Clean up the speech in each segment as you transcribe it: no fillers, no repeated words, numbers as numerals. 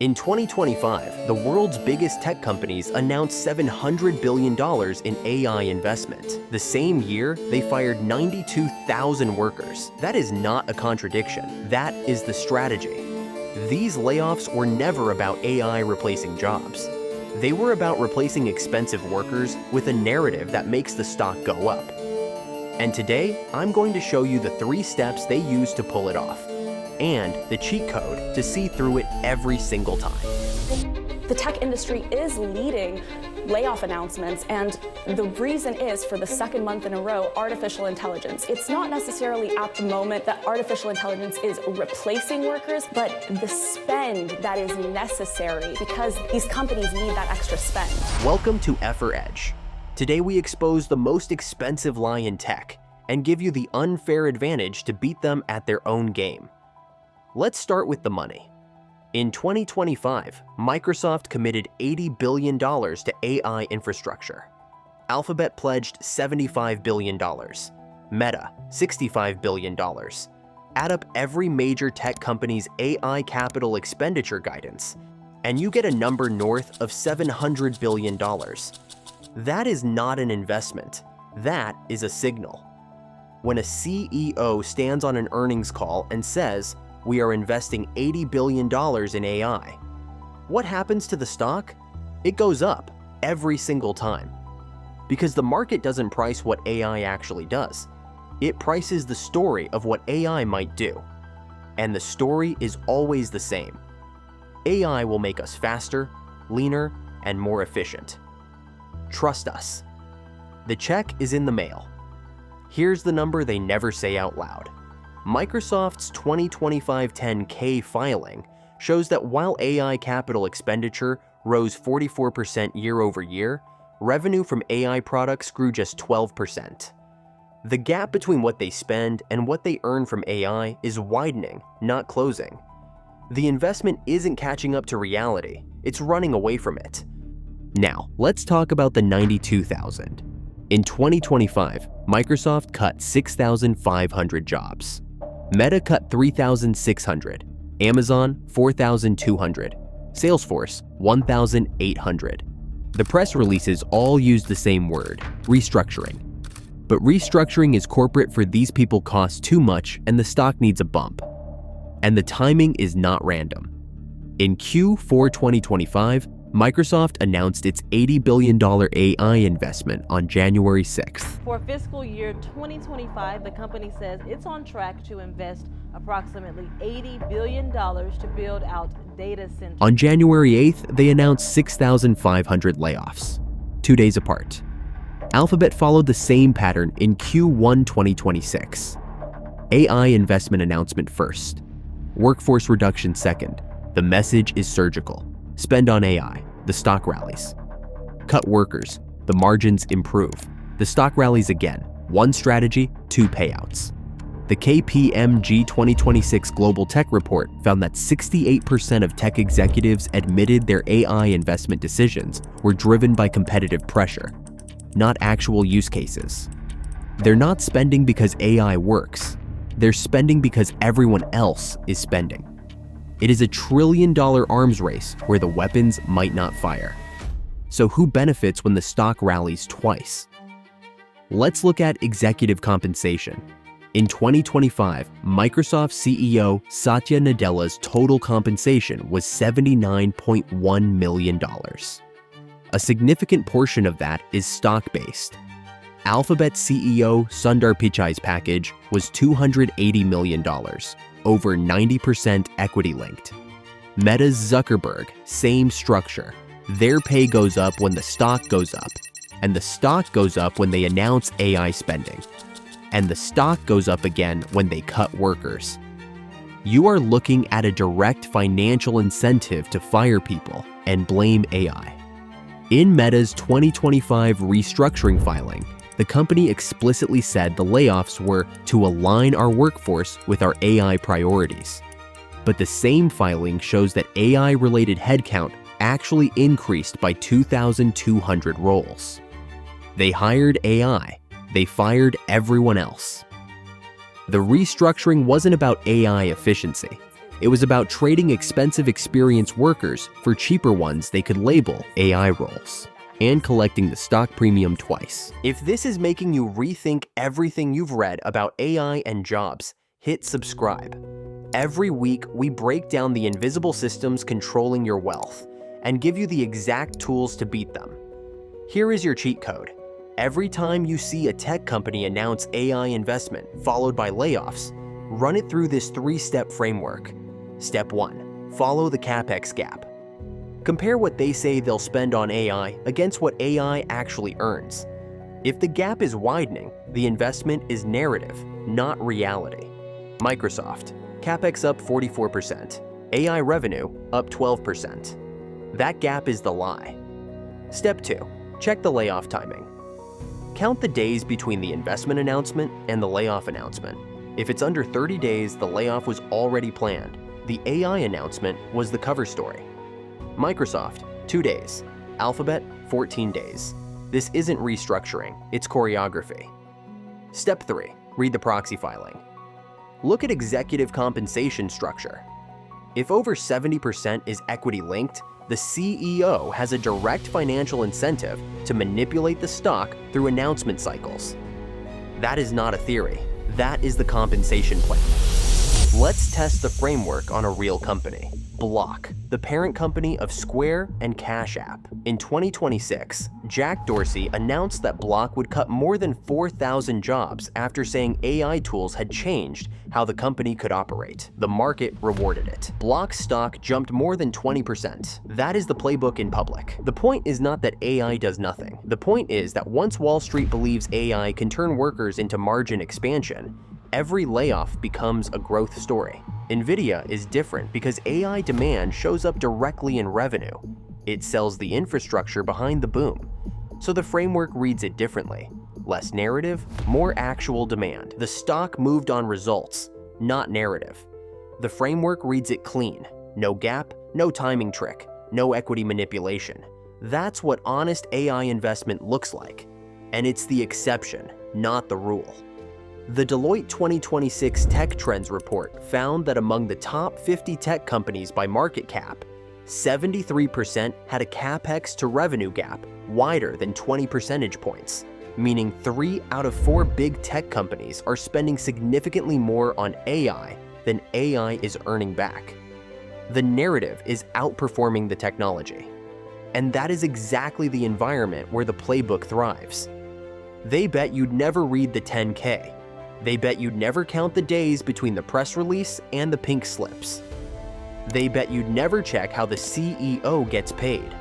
In 2025, the world's biggest tech companies announced $700 billion in AI investment. The same year, they fired 92,000 workers. That is not a contradiction. That is the strategy. These layoffs were never about AI replacing jobs. They were about replacing expensive workers with a narrative that makes the stock go up. And today, I'm going to show you the 3 steps they used to pull it off, and the cheat code to see through it every single time. The tech industry is leading layoff announcements, and the reason is, for the second month in a row, artificial intelligence. It's not necessarily at the moment that artificial intelligence is replacing workers, but the spend that is necessary because these companies need that extra spend. Welcome to Ephor Edge. Today we expose the most expensive lie in tech and give you the unfair advantage to beat them at their own game. Let's start with the money. In 2025, Microsoft committed $80 billion to AI infrastructure. Alphabet pledged $75 billion. Meta, $65 billion. Add up every major tech company's AI capital expenditure guidance, and you get a number north of $700 billion. That is not an investment. That is a signal. When a CEO stands on an earnings call and says, "We are investing $80 billion in AI," what happens to the stock? It goes up every single time. Because the market doesn't price what AI actually does. It prices the story of what AI might do. And the story is always the same. AI will make us faster, leaner, and more efficient. Trust us. The check is in the mail. Here's the number they never say out loud. Microsoft's 2025 10K filing shows that while AI capital expenditure rose 44% year over year, revenue from AI products grew just 12%. The gap between what they spend and what they earn from AI is widening, not closing. The investment isn't catching up to reality, it's running away from it. Now, let's talk about the 92,000. In 2025, Microsoft cut 6,500 jobs. Meta cut 3,600, Amazon 4,200, Salesforce 1,800. The press releases all use the same word, restructuring. But restructuring is corporate for these people costs too much and the stock needs a bump. And the timing is not random. In Q4 2025, Microsoft announced its $80 billion AI investment on January 6th. For fiscal year 2025, the company says it's on track to invest approximately $80 billion to build out data centers. On January 8th, they announced 6,500 layoffs, 2 days apart. Alphabet followed the same pattern in Q1 2026. AI investment announcement first, workforce reduction second. The message is surgical. Spend on AI, the stock rallies. Cut workers, the margins improve. The stock rallies again. One strategy, 2 payouts. The KPMG 2026 Global Tech Report found that 68% of tech executives admitted their AI investment decisions were driven by competitive pressure, not actual use cases. They're not spending because AI works. They're spending because everyone else is spending. It is a $1 trillion arms race where the weapons might not fire. So who benefits when the stock rallies twice? Let's look at executive compensation. In 2025, Microsoft CEO Satya Nadella's total compensation was $79.1 million. A significant portion of that is stock-based. Alphabet CEO Sundar Pichai's package was $280 million. Over 90% equity-linked. Meta's Zuckerberg, same structure. Their pay goes up when the stock goes up, and the stock goes up when they announce AI spending, and the stock goes up again when they cut workers. You are looking at a direct financial incentive to fire people and blame AI. In Meta's 2025 restructuring filing, the company explicitly said the layoffs were to align our workforce with our AI priorities. But the same filing shows that AI-related headcount actually increased by 2,200 roles. They hired AI. They fired everyone else. The restructuring wasn't about AI efficiency. It was about trading expensive experienced workers for cheaper ones they could label AI roles, and collecting the stock premium twice. If this is making you rethink everything you've read about AI and jobs, hit subscribe. Every week, we break down the invisible systems controlling your wealth and give you the exact tools to beat them. Here is your cheat code. Every time you see a tech company announce AI investment followed by layoffs, run it through this 3-step framework. Step 1. Follow the CapEx gap. Compare what they say they'll spend on AI against what AI actually earns. If the gap is widening, the investment is narrative, not reality. Microsoft, CapEx up 44%, AI revenue up 12%. That gap is the lie. Step 2. Check the layoff timing. Count the days between the investment announcement and the layoff announcement. If it's under 30 days, the layoff was already planned. The AI announcement was the cover story. Microsoft, 2 days. Alphabet, 14 days. This isn't restructuring, it's choreography. Step 3. Read the proxy filing. Look at executive compensation structure. If over 70% is equity-linked, the CEO has a direct financial incentive to manipulate the stock through announcement cycles. That is not a theory. That is the compensation plan. Let's test the framework on a real company. Block, the parent company of Square and Cash App. In 2026, Jack Dorsey announced that Block would cut more than 4,000 jobs after saying AI tools had changed how the company could operate. The market rewarded it. Block's stock jumped more than 20%. That is the playbook in public. The point is not that AI does nothing. The point is that once Wall Street believes AI can turn workers into margin expansion, every layoff becomes a growth story. NVIDIA is different because AI demand shows up directly in revenue. It sells the infrastructure behind the boom. So the framework reads it differently. Less narrative, more actual demand. The stock moved on results, not narrative. The framework reads it clean. No gap, no timing trick, no equity manipulation. That's what honest AI investment looks like. And it's the exception, not the rule. The Deloitte 2026 Tech Trends report found that among the top 50 tech companies by market cap, 73% had a capex to revenue gap wider than 20 percentage points, meaning 3 out of 4 big tech companies are spending significantly more on AI than AI is earning back. The narrative is outperforming the technology. And that is exactly the environment where the playbook thrives. They bet you'd never read the 10K. They bet you'd never count the days between the press release and the pink slips. They bet you'd never check how the CEO gets paid.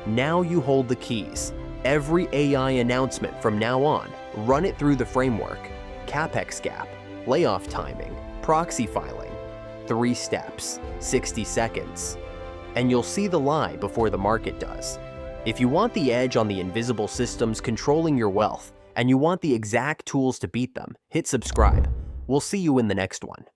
Now you hold the keys. Every AI announcement from now on, run it through the framework. CapEx gap, layoff timing, proxy filing. 3 steps, 60 seconds. And you'll see the lie before the market does. If you want the edge on the invisible systems controlling your wealth, and you want the exact tools to beat them, hit subscribe. We'll see you in the next one.